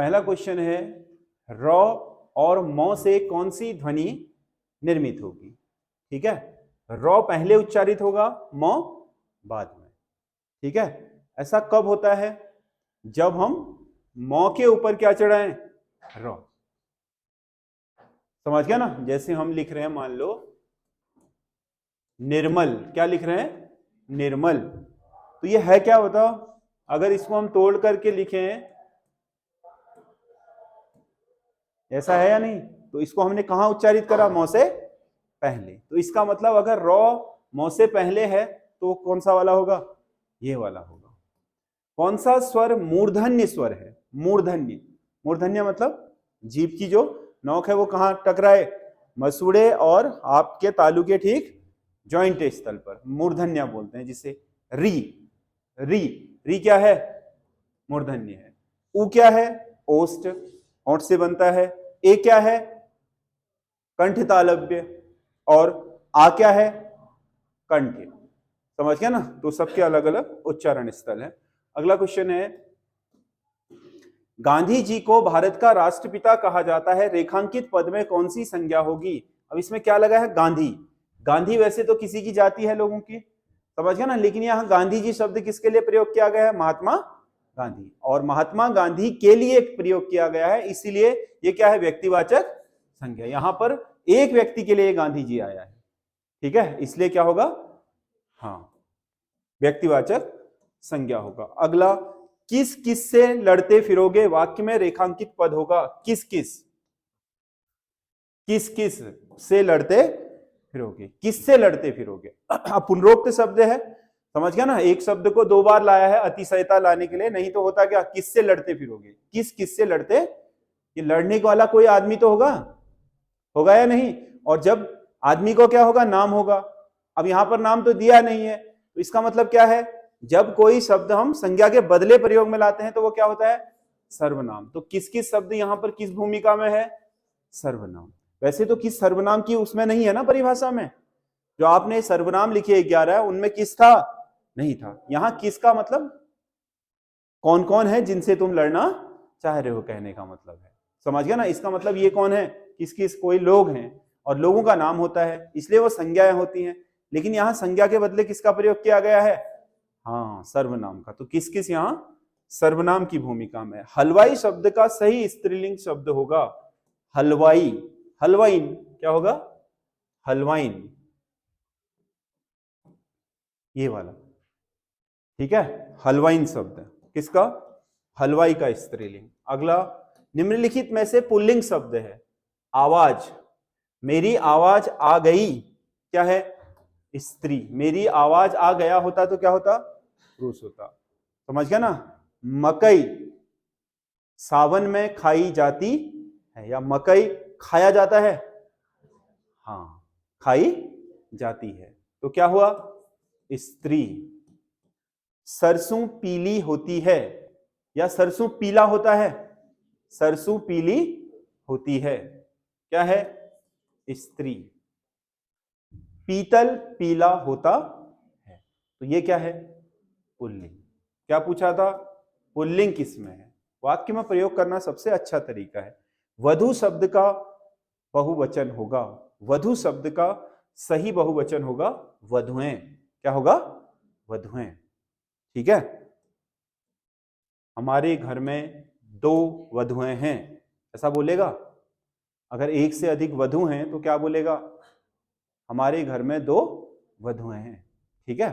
पहला क्वेश्चन है र और म से कौन सी ध्वनि निर्मित होगी। ठीक है, र पहले उच्चारित होगा, म बाद में। ठीक है, ऐसा कब होता है? जब हम म के ऊपर क्या चढ़ाएं? र। समझ गया ना? जैसे हम लिख रहे हैं, मान लो निर्मल, क्या लिख रहे हैं? निर्मल। तो ये है क्या बताओ? अगर इसको हम तोड़ करके लिखें, ऐसा है या नहीं? तो इसको हमने कहां उच्चारित करा? म से पहले। तो इसका मतलब अगर र म से पहले है तो कौन सा वाला होगा? ये वाला होगा। कौन सा स्वर मूर्धन्य स्वर है? मूर्धन्य, मूर्धन्य मतलब जीभ की जो नोक है वो कहां टकराए? मसूड़े और आपके तालू के ठीक जॉइंट स्थल पर, मूर्धन्य बोलते हैं जिसे। री, री, री क्या है? मूर्धन्य है। उ क्या है? ओष्ठ, ओठ से बनता है। ए क्या है? कंठ तालव्य। और आ क्या है? कंठ। समझ गया ना? तो सबके अलग अलग उच्चारण स्थल है। अगला क्वेश्चन है, गांधी जी को भारत का राष्ट्रपिता कहा जाता है, रेखांकित पद में कौन सी संज्ञा होगी? अब इसमें क्या लगा है? गांधी। गांधी वैसे तो किसी की जाति है लोगों की, समझ गया ना? लेकिन यहां गांधी जी शब्द किसके लिए प्रयोग किया गया है? महात्मा गांधी। और महात्मा गांधी के लिए प्रयोग किया गया है, इसीलिए ये क्या है? व्यक्तिवाचक संज्ञा। यहां पर एक व्यक्ति के लिए गांधी जी आया है। ठीक है, इसलिए क्या होगा? हाँ, व्यक्तिवाचक संज्ञा होगा। अगला, किस किस से लड़ते फिरोगे? वाक्य में रेखांकित पद होगा। किस किस, किस किस से लड़ते फिरोगे? किस से लड़ते फिरोगे? अब पुनरोक्त शब्द है, समझ गया ना? एक शब्द को दो बार लाया है अतिशयता लाने के लिए, नहीं तो होता क्या? किस से लड़ते फिरोगे? किस किस से लड़ते, ये लड़ने वाला कोई आदमी तो होगा, होगा या नहीं? और जब आदमी को क्या होगा? नाम होगा। अब यहां पर नाम तो दिया नहीं है, तो इसका मतलब क्या है? जब कोई शब्द हम संज्ञा के बदले प्रयोग में लाते हैं तो वो क्या होता है? सर्वनाम। तो किस किस शब्द यहां पर किस भूमिका में है? सर्वनाम। वैसे तो किस सर्वनाम की उसमें नहीं है ना परिभाषा में, जो आपने सर्वनाम लिखे 11 उनमें किस था? नहीं था। यहां किस का मतलब कौन कौन है जिनसे तुम लड़ना चाह रहे हो, कहने का मतलब है। समझ गया ना? इसका मतलब ये कौन है? किस किस, कोई लोग हैं और लोगों का नाम होता है, इसलिए वो संज्ञाएं होती हैं। लेकिन यहां संज्ञा के बदले किसका प्रयोग किया गया है? हाँ, सर्वनाम का। तो किस किस यहां सर्वनाम की भूमिका में। हलवाई शब्द का सही स्त्रीलिंग शब्द होगा हलवाई। हलवाइन क्या होगा? हलवाइन, ये वाला। ठीक है, हलवाइन शब्द किसका? हलवाई का स्त्रीलिंग। अगला, निम्नलिखित में से पुल्लिंग शब्द है। आवाज, मेरी आवाज आ गई, क्या है? स्त्री। मेरी आवाज आ गया होता तो क्या होता? पुरुष होता। समझ गया ना? मकई, सावन में खाई जाती है, या मकई खाया जाता है? हाँ, खाई जाती है। तो क्या हुआ? स्त्री। सरसों पीली होती है, या सरसों पीला होता है? सरसों पीली होती है, क्या है? स्त्री। पीतल पीला होता है, तो ये क्या है? पुल्लिंग। क्या पूछा था? पुल्लिंग किसमें है? वाक्य में प्रयोग करना सबसे अच्छा तरीका है। वधु शब्द का बहुवचन होगा, वधु शब्द का सही बहुवचन होगा वधुएं। क्या होगा? वधुएं। ठीक है, हमारे घर में 2 वधुएं हैं, ऐसा बोलेगा? अगर एक से अधिक वधु हैं तो क्या बोलेगा? हमारे घर में 2 वधुएं हैं। ठीक है,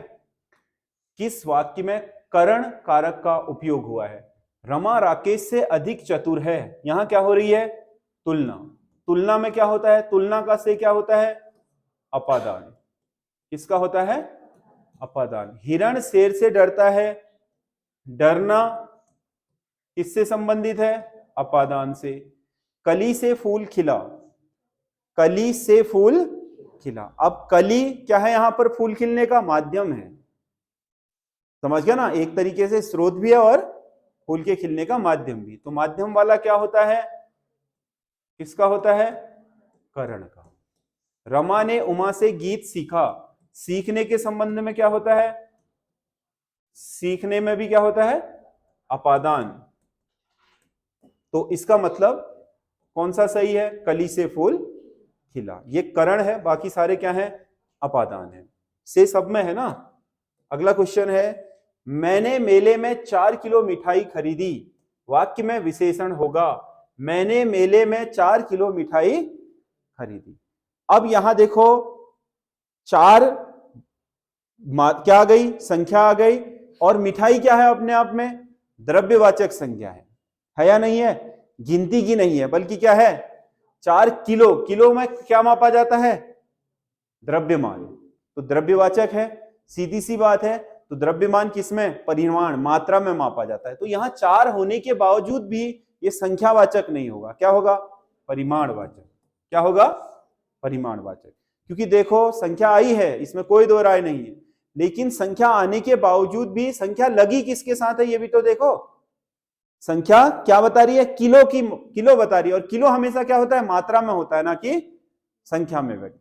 किस वाक्य में करण कारक का उपयोग हुआ है? रमा राकेश से अधिक चतुर है। यहां क्या हो रही है? तुलना। तुलना में क्या होता है? तुलना का से क्या होता है? अपादान। किसका होता है? अपादान। हिरण शेर से डरता है। डरना किससे संबंधित है? अपादान से। कली से फूल खिला, कली से फूल खिला। अब कली क्या है? यहां पर फूल खिलने का माध्यम है। समझ गया ना? एक तरीके से स्रोत भी है और फूल के खिलने का माध्यम भी। तो माध्यम वाला क्या होता है? किसका होता है? करण का। रमा ने उमा से गीत सीखा। सीखने के संबंध में क्या होता है? सीखने में भी क्या होता है? अपादान। तो इसका मतलब कौन सा सही है? कली से फूल खिला, ये करण है, बाकी सारे क्या है? अपादान है। से सब में है ना। अगला क्वेश्चन है, मैंने मेले में 4 किलो मिठाई खरीदी, वाक्य में विशेषण होगा। मैंने मेले में 4 किलो मिठाई खरीदी। अब यहां देखो 4 क्या आ गई? संख्या आ गई, और मिठाई क्या है? अपने आप में द्रव्यवाचक संज्ञा है या नहीं है? गिनती की नहीं है, बल्कि क्या है? 4 किलो, किलो में क्या मापा जाता है? द्रव्यमान, तो द्रव्यवाचक है, सीधी सी बात है। तो द्रव्यमान किसमें? परिमाण, मात्रा में मापा जाता है। तो यहां 4 होने के बावजूद भी ये संख्यावाचक नहीं होगा, क्या होगा? परिमाणवाचक। क्या होगा? परिमाणवाचक। क्योंकि देखो संख्या आई है, इसमें कोई दो राय नहीं है, लेकिन संख्या आने के बावजूद भी संख्या लगी किसके साथ है ये भी तो देखो। संख्या क्या बता रही है? किलो की, किलो बता रही है, और किलो हमेशा क्या होता है? मात्रा में होता है, ना कि संख्या में व्यक्त।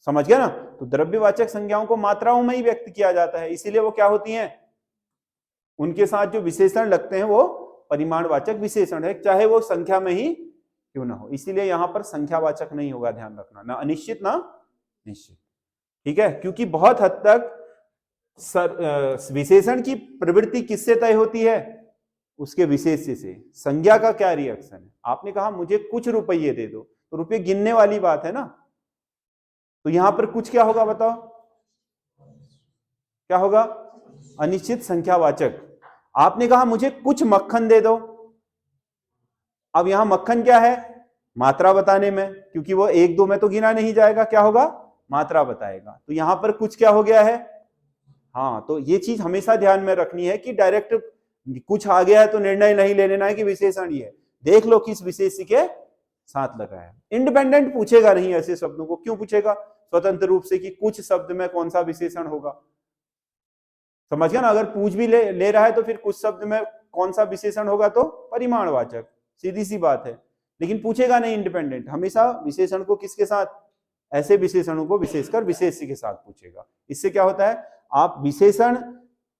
समझ गया ना? तो द्रव्यवाचक संज्ञाओं को मात्राओं में ही व्यक्त किया जाता है, इसीलिए वो क्या होती हैं? उनके साथ जो विशेषण लगते हैं वो परिमाणवाचक विशेषण है, चाहे वो संख्या में ही क्यों ना हो। इसीलिए यहां पर संख्यावाचक नहीं होगा, ध्यान रखना, ना अनिश्चित ना निश्चित। ठीक है, क्योंकि बहुत हद तक विशेषण की प्रवृत्ति किससे तय होती है? उसके विशेष्य से। संज्ञा का क्या रिएक्शन है? आपने कहा मुझे कुछ रुपये दे दो, तो रुपये गिनने वाली बात है ना। तो यहां पर कुछ क्या होगा बताओ? क्या होगा? अनिश्चित संख्यावाचक। आपने कहा मुझे कुछ मक्खन दे दो, अब यहां मक्खन क्या है? मात्रा बताने में, क्योंकि वो 1 2 में तो गिना नहीं जाएगा, क्या होगा? मात्रा बताएगा। तो यहां पर कुछ क्या हो गया है? हाँ, तो ये चीज हमेशा ध्यान में रखनी है कि डायरेक्ट कुछ आ गया है तो निर्णय नहीं ले लेना है कि विशेषण ही है। देख लो किस विशेष्य के साथ लगा है। इंडिपेंडेंट पूछेगा नहीं ऐसे शब्दों को, क्यों पूछेगा स्वतंत्र रूप से कि कुछ शब्द में कौन सा विशेषण होगा? समझ गया ना? अगर पूछ भी ले रहा है तो फिर कुछ शब्द में कौन सा विशेषण होगा? तो परिमाणवाचक, सीधी सी बात है। लेकिन पूछेगा नहीं इंडिपेंडेंट, हमेशा विशेषण को किसके साथ? ऐसे विशेषणों को विशेषकर विशेष्य के साथ पूछेगा। इससे क्या होता है? आप विशेषण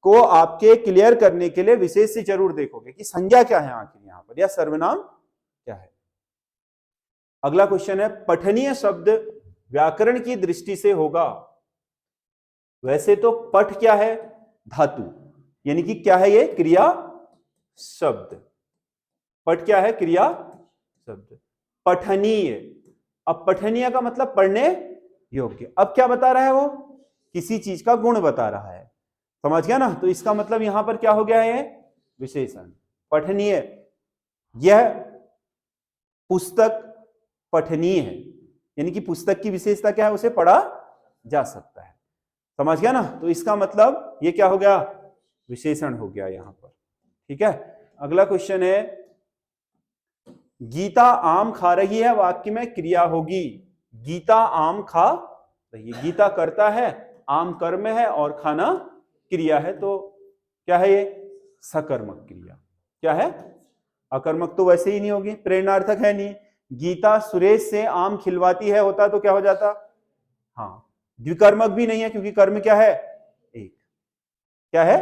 को आपके क्लियर करने के लिए विशेष्य जरूर देखोगे कि संज्ञा क्या है आखिर यहां पर, या सर्वनाम क्या है। अगला क्वेश्चन है, पठनीय शब्द व्याकरण की दृष्टि से होगा। वैसे तो पठ क्या है? धातु, यानी कि क्या है ये? क्रिया शब्द। पठ क्या है? क्रिया शब्द। पठनीय, अब पठनीय का मतलब पढ़ने योग्य। अब क्या बता रहा है वो? किसी चीज का गुण बता रहा है। समझ गया ना? तो इसका मतलब यहां पर क्या हो गया है? विशेषण। पठनीय, यह पुस्तक पठनीय है, यानी कि पुस्तक की विशेषता क्या है? उसे पढ़ा जा सकता है। समझ गया ना? तो इसका मतलब ये क्या हो गया? विशेषण हो गया यहां पर। ठीक है, अगला क्वेश्चन है, गीता आम खा रही है, वाक्य में क्रिया होगी। गीता आम खा रही है, गीता करता है, आम कर्म है और खाना क्रिया है, तो क्या है ये? सकर्मक क्रिया। क्या है? अकर्मक तो वैसे ही नहीं होगी, प्रेरणार्थक है नहीं। गीता सुरेश से आम खिलवाती है होता तो क्या हो जाता? हाँ, द्विकर्मक भी नहीं है, क्योंकि कर्म क्या है? एक। क्या है?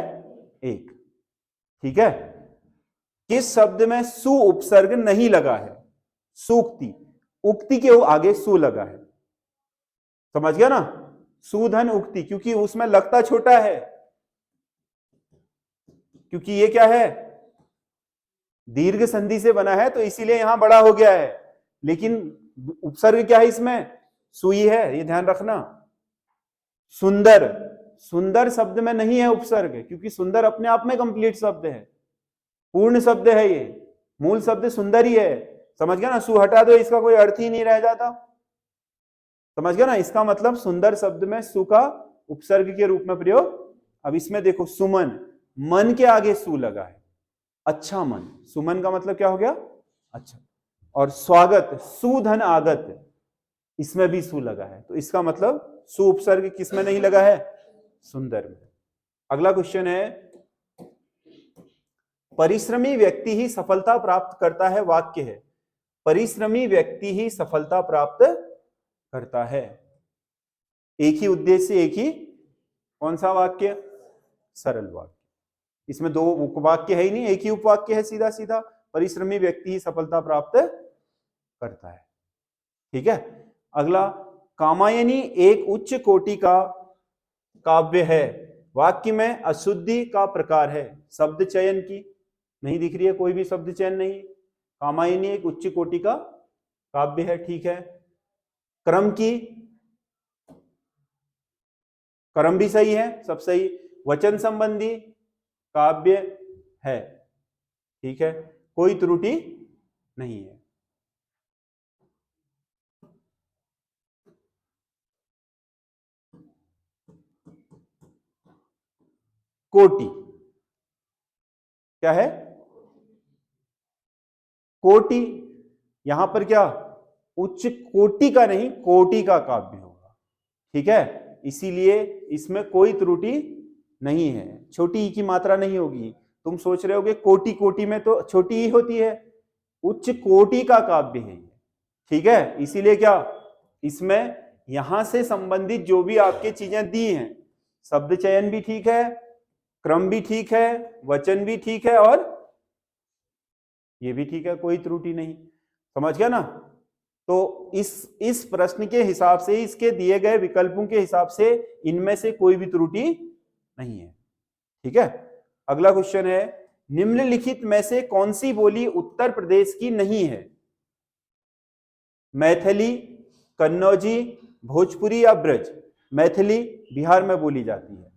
एक। ठीक है, किस शब्द में सु उपसर्ग नहीं लगा है? सूक्ति, उक्ति के आगे सु लगा है। समझ गया ना? सुधन उक्ति, क्योंकि उसमें लगता छोटा है, क्योंकि ये क्या है? दीर्घ संधि से बना है, तो इसीलिए यहां बड़ा हो गया है। लेकिन उपसर्ग क्या है इसमें? सुई है, ये ध्यान रखना। सुंदर, सुंदर शब्द में नहीं है उपसर्ग, क्योंकि सुंदर अपने आप में कंप्लीट शब्द है, पूर्ण शब्द है, ये मूल शब्द सुंदर ही है। समझ गया ना? सु हटा दो, इसका कोई अर्थ ही नहीं रह जाता। समझ गया ना? इसका मतलब सुंदर शब्द में सु का उपसर्ग के रूप में प्रयोग। अब इसमें देखो, सुमन, मन के आगे सु लगा है, अच्छा मन, सुमन का मतलब क्या हो गया? अच्छा। और स्वागत, सुधन आगत, इसमें भी सु लगा है, तो इसका मतलब सु उपसर्ग किसमें नहीं लगा है? सुंदर में। अगला क्वेश्चन है, परिश्रमी व्यक्ति ही सफलता प्राप्त करता है, वाक्य है। परिश्रमी व्यक्ति ही सफलता प्राप्त करता है, एक ही उद्देश्य, एक ही, कौन सा वाक्य? सरल वाक्य। इसमें दो उपवाक्य है ही नहीं, एक ही उपवाक्य है सीधा सीधा, परिश्रमी व्यक्ति ही सफलता प्राप्त करता है। ठीक है, अगला, कामायनी एक उच्च कोटि का काव्य है, वाक्य में अशुद्धि का प्रकार है। शब्द चयन की नहीं दिख रही है, कोई भी शब्द चयन नहीं। कामायनी एक उच्च कोटि का काव्य है, ठीक है। क्रम की, क्रम भी सही है, सब सही। वचन संबंधी काव्य है, ठीक है, कोई त्रुटि नहीं है। कोटि क्या है? कोटि, यहां पर क्या उच्च कोटि का नहीं, कोटि का काव्य होगा, ठीक है, इसीलिए इसमें कोई त्रुटि नहीं है, छोटी ई की मात्रा नहीं होगी। तुम सोच रहे होगे कोटि, कोटि में तो छोटी ई होती है, उच्च कोटि का काव्य है, ठीक है, इसीलिए क्या इसमें यहां से संबंधित जो भी आपके चीजें दी हैं, शब्द चयन भी ठीक है, क्रम भी ठीक है, वचन भी ठीक है, और ये भी ठीक है, कोई त्रुटि नहीं। समझ गया ना? तो इस प्रश्न के हिसाब से, इसके दिए गए विकल्पों के हिसाब से इनमें से कोई भी त्रुटि नहीं है, ठीक है। अगला क्वेश्चन है, निम्नलिखित में से कौन सी बोली उत्तर प्रदेश की नहीं है? मैथिली, कन्नौजी, भोजपुरी या ब्रज? मैथिली बिहार में बोली जाती है,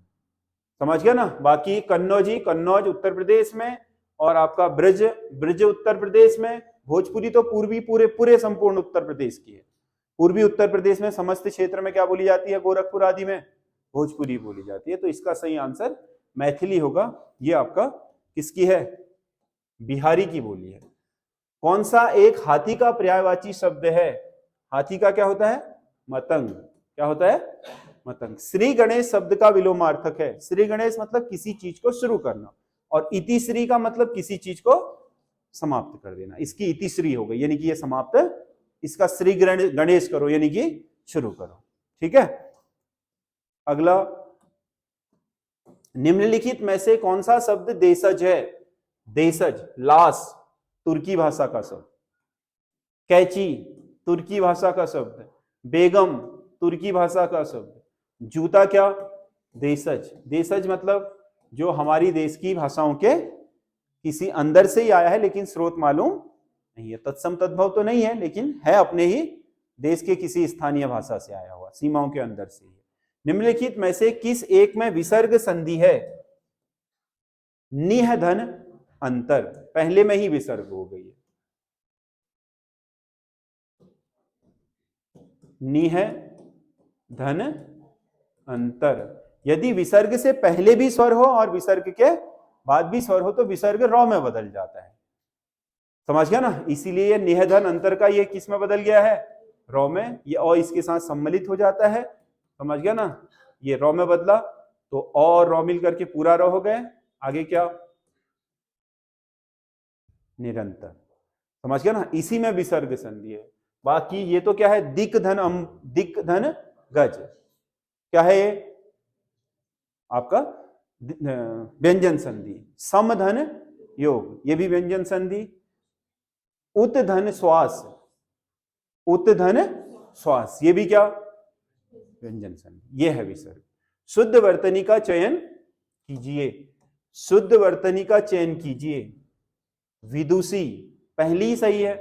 समझ गया ना? बाकी कन्नौजी, कन्नौज उत्तर प्रदेश में, और आपका ब्रज, ब्रज उत्तर प्रदेश में। भोजपुरी तो पूर्वी, पूरे संपूर्ण उत्तर प्रदेश की है। पूर्वी उत्तर प्रदेश में समस्त क्षेत्र में क्या बोली जाती है? गोरखपुर आदि में भोजपुरी बोली जाती है। तो इसका सही आंसर मैथिली होगा। ये आपका किसकी है? बिहारी की बोली है। कौन सा एक हाथी का पर्यायवाची शब्द है? हाथी का क्या होता है? मतंग। क्या होता है? मतंग। श्री गणेश शब्द का विलोमार्थक है। श्री गणेश मतलब किसी चीज को शुरू करना, और इति श्री का मतलब किसी चीज को समाप्त कर देना। इसकी इति श्री हो गई, यानी कि ये समाप्त, इसका श्री गणेश करो यानी कि शुरू करो, ठीक है। अगला, निम्नलिखित में से कौन सा शब्द देशज है? देशज, लाश तुर्की भाषा का शब्द, कैची तुर्की भाषा का शब्द, बेगम तुर्की भाषा का शब्द, जूता क्या? देशज। देशज मतलब जो हमारी देश की भाषाओं के किसी अंदर से ही आया है, लेकिन स्रोत मालूम नहीं है, तत्सम तद्भव तो नहीं है, लेकिन है अपने ही देश के किसी स्थानीय भाषा से आया हुआ, सीमाओं के अंदर से ही। निम्नलिखित में से किस एक में विसर्ग संधि है? निह धन अंतर, पहले में ही विसर्ग हो गई है। निह धन अंतर, यदि विसर्ग से पहले भी स्वर हो और विसर्ग के बाद भी स्वर हो तो विसर्ग रौ में बदल जाता है, समझ गया ना? इसीलिए निहधन अंतर का ये किस में बदल गया है? रौ में। ये और इसके साथ सम्मिलित हो जाता है, समझ गया ना? ये रौ में बदला तो और रौ मिल करके पूरा रौ हो गए। आगे क्या? निरंतर, समझ गया ना? इसी में विसर्ग संधि है। बाकी ये तो क्या है? दिक धन गज, क्या है ये? आपका व्यंजन संधि। समधन योग, ये भी व्यंजन संधि। उत धन श्वास, उत धन श्वास, ये भी क्या? व्यंजन संधि। ये है विसर्ग। शुद्ध वर्तनी का चयन कीजिए, शुद्ध वर्तनी का चयन कीजिए। विदुषी, पहली सही है,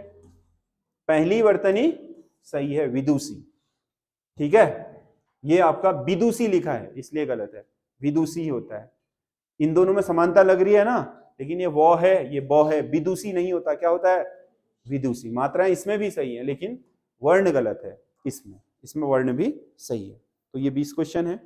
पहली वर्तनी सही है, विदुषी, ठीक है। ये आपका विदुषी लिखा है इसलिए गलत है, विदुषी होता है। इन दोनों में समानता लग रही है ना, लेकिन ये वो है, ये बौ है, विदुषी नहीं होता। क्या होता है? विदुषी। मात्राएं इसमें भी सही है, लेकिन वर्ण गलत है इसमें, इसमें वर्ण भी सही है। तो ये 20 क्वेश्चन है।